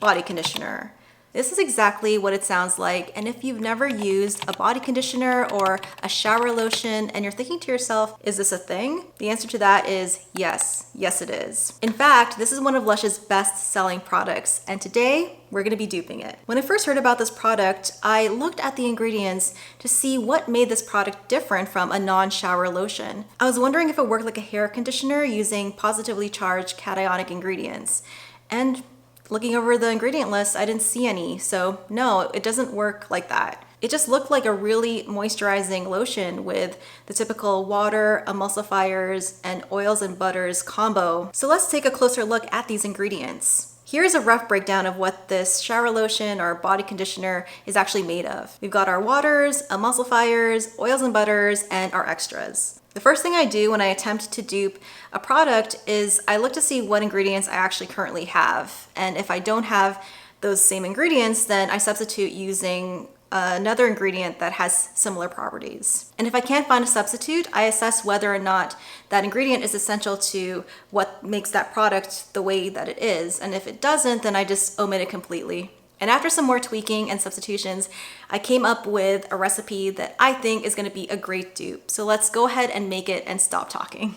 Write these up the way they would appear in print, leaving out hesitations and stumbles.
body conditioner. This is exactly what it sounds like, and if you've never used a body conditioner or a shower lotion and you're thinking to yourself, is this a thing? The answer to that is yes. Yes, it is. In fact, this is one of Lush's best-selling products, and today we're gonna be duping it. When I first heard about this product, I looked at the ingredients to see what made this product different from a non-shower lotion. I was wondering if it worked like a hair conditioner using positively charged cationic ingredients. And looking over the ingredient list, I didn't see any, so no, it doesn't work like that. It just looked like a really moisturizing lotion with the typical water, emulsifiers, and oils and butters combo. So let's take a closer look at these ingredients. Here's a rough breakdown of what this shower lotion or body conditioner is actually made of. We've got our waters, emulsifiers, oils and butters, and our extras. The first thing I do when I attempt to dupe a product is I look to see what ingredients I actually currently have. And if I don't have those same ingredients, then I substitute using another ingredient that has similar properties. And if I can't find a substitute, I assess whether or not that ingredient is essential to what makes that product the way that it is. And if it doesn't, then I just omit it completely. And after some more tweaking and substitutions, I came up with a recipe that I think is gonna be a great dupe. So let's go ahead and make it and stop talking.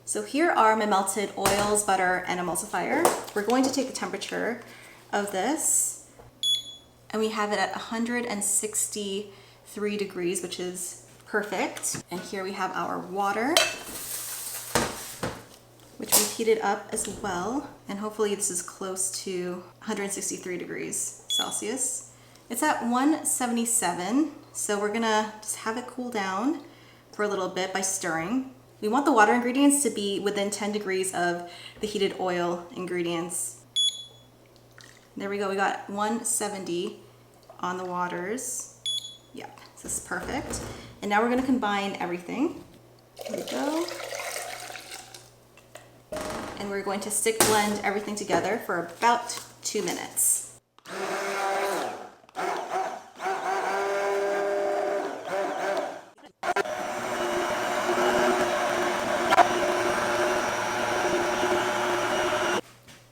So here are my melted oils, butter, and emulsifier. We're going to take the temperature of this, and we have it at 163 degrees, which is perfect. And here we have our water, which we've heated up as well. And hopefully this is close to 163 degrees Celsius. It's at 177, so we're gonna just have it cool down for a little bit by stirring. We want the water ingredients to be within 10 degrees of the heated oil ingredients. There we go, we got 170 on the waters. Yep, this is perfect. And now we're gonna combine everything. Here we go. And we're going to stick blend everything together for about 2 minutes.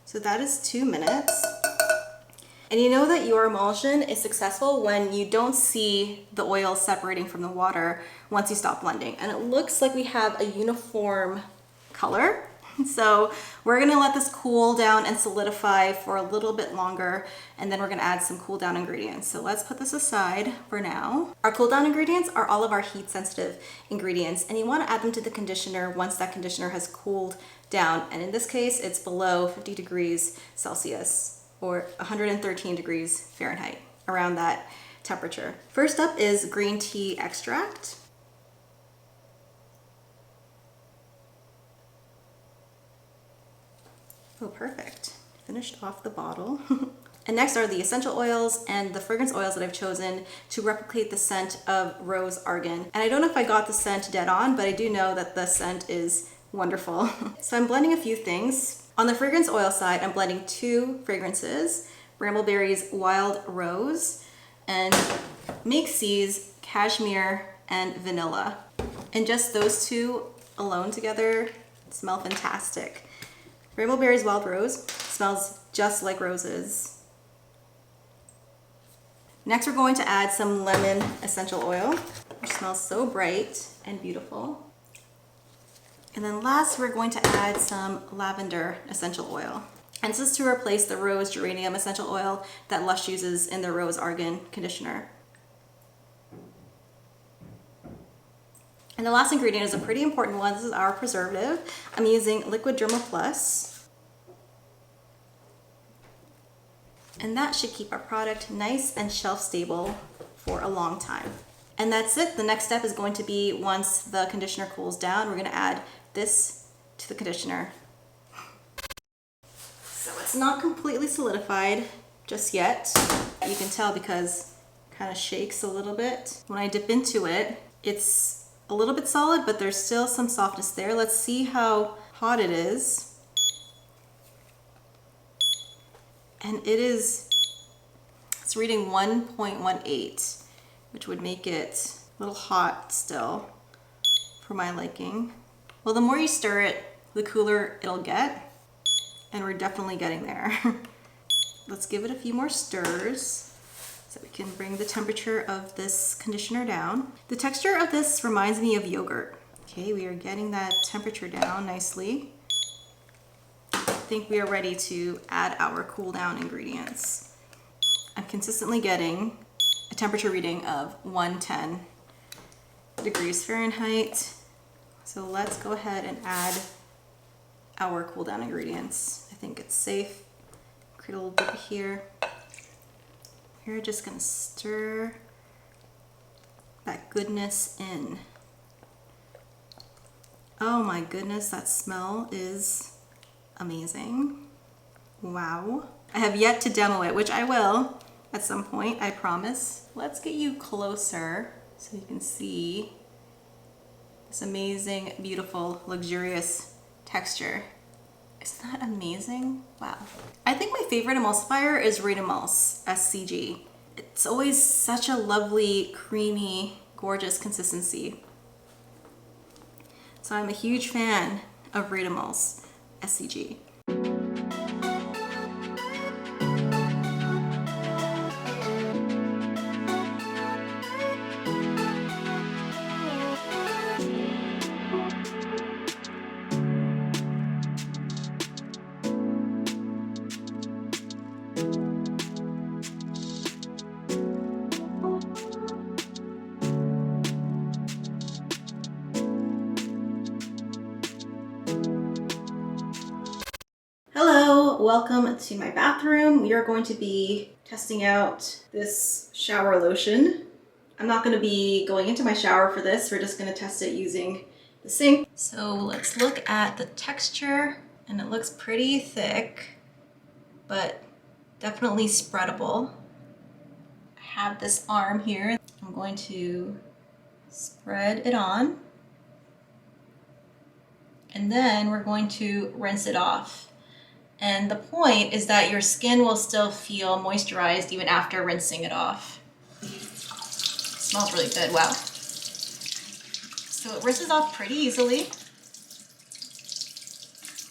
So that is 2 minutes. And you know that your emulsion is successful when you don't see the oil separating from the water once you stop blending. And it looks like we have a uniform color. So we're gonna let this cool down and solidify for a little bit longer, and then we're gonna add some cool down ingredients. So let's put this aside for now. Our cool down ingredients are all of our heat sensitive ingredients, and you wanna add them to the conditioner once that conditioner has cooled down. And in this case, it's below 50 degrees Celsius or 113 degrees Fahrenheit, around that temperature. First up is green tea extract. Oh, perfect. Finished off the bottle. And next are the essential oils and the fragrance oils that I've chosen to replicate the scent of rose argan. And I don't know if I got the scent dead on, but I do know that the scent is wonderful. So I'm blending a few things. On the fragrance oil side, I'm blending 2 fragrances, Bramble Berry's Wild Rose and Makesy's Cashmere and Vanilla. And just those 2 alone together smell fantastic. Bramble Berry's Wild Rose smells just like roses. Next, we're going to add some lemon essential oil, which smells so bright and beautiful. And then last, we're going to add some lavender essential oil. And this is to replace the rose geranium essential oil that Lush uses in their Rose Argan conditioner. And the last ingredient is a pretty important one. This is our preservative. I'm using Liquid Derma Plus. And that should keep our product nice and shelf stable for a long time. And that's it. The next step is going to be, once the conditioner cools down, we're gonna add this to the conditioner. So it's not completely solidified just yet. You can tell because it kind of shakes a little bit. When I dip into it, it's a little bit solid, but there's still some softness there. Let's see how hot it is. And it's reading 1.18, which would make it a little hot still for my liking. Well, the more you stir it, the cooler it'll get, and we're definitely getting there. Let's give it a few more stirs so we can bring the temperature of this conditioner down. The texture of this reminds me of yogurt. Okay, we are getting that temperature down nicely. I think we are ready to add our cool down ingredients. I'm consistently getting a temperature reading of 110 degrees Fahrenheit. So let's go ahead and add our cool down ingredients. I think it's safe. Create a little bit here. We're just gonna stir that goodness in. Oh my goodness, that smell is amazing. Wow. I have yet to demo it, which I will at some point, I promise. Let's get you closer so you can see this amazing, beautiful, luxurious texture. Isn't that amazing? Wow. I think my favorite emulsifier is Retamulse SCG. It's always such a lovely, creamy, gorgeous consistency. So I'm a huge fan of Retamulse SCG. Hello, welcome to my bathroom. We are going to be testing out this shower lotion. I'm not going to be going into my shower for this. We're just going to test it using the sink. So let's look at the texture, and it looks pretty thick, but definitely spreadable. I have this arm here. I'm going to spread it on, and then we're going to rinse it off. And the point is that your skin will still feel moisturized even after rinsing it off. It smells really good, wow. So it rinses off pretty easily.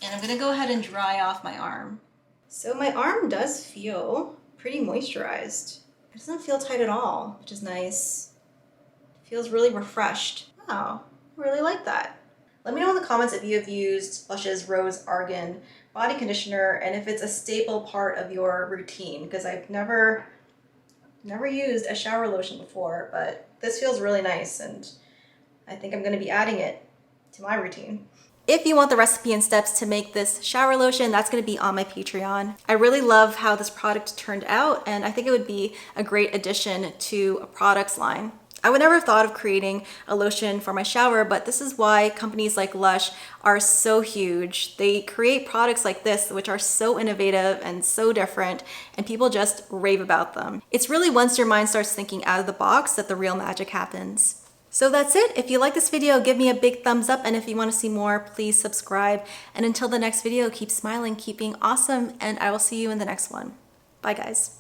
And I'm gonna go ahead and dry off my arm. So my arm does feel pretty moisturized. It doesn't feel tight at all, which is nice. It feels really refreshed. Wow, I really like that. Let me know in the comments if you have used Lush's Rose Argan body conditioner and if it's a staple part of your routine, because I've never used a shower lotion before, but this feels really nice and I think I'm going to be adding it to my routine. If you want the recipe and steps to make this shower lotion, that's going to be on my Patreon. I really love how this product turned out, and I think it would be a great addition to a products line. I would never have thought of creating a lotion for my shower, but this is why companies like Lush are so huge. They create products like this, which are so innovative and so different, and people just rave about them. It's really once your mind starts thinking out of the box that the real magic happens. So that's it. If you like this video, give me a big thumbs up, and if you want to see more, please subscribe. And until the next video, keep smiling, keep being awesome, and I will see you in the next one. Bye, guys.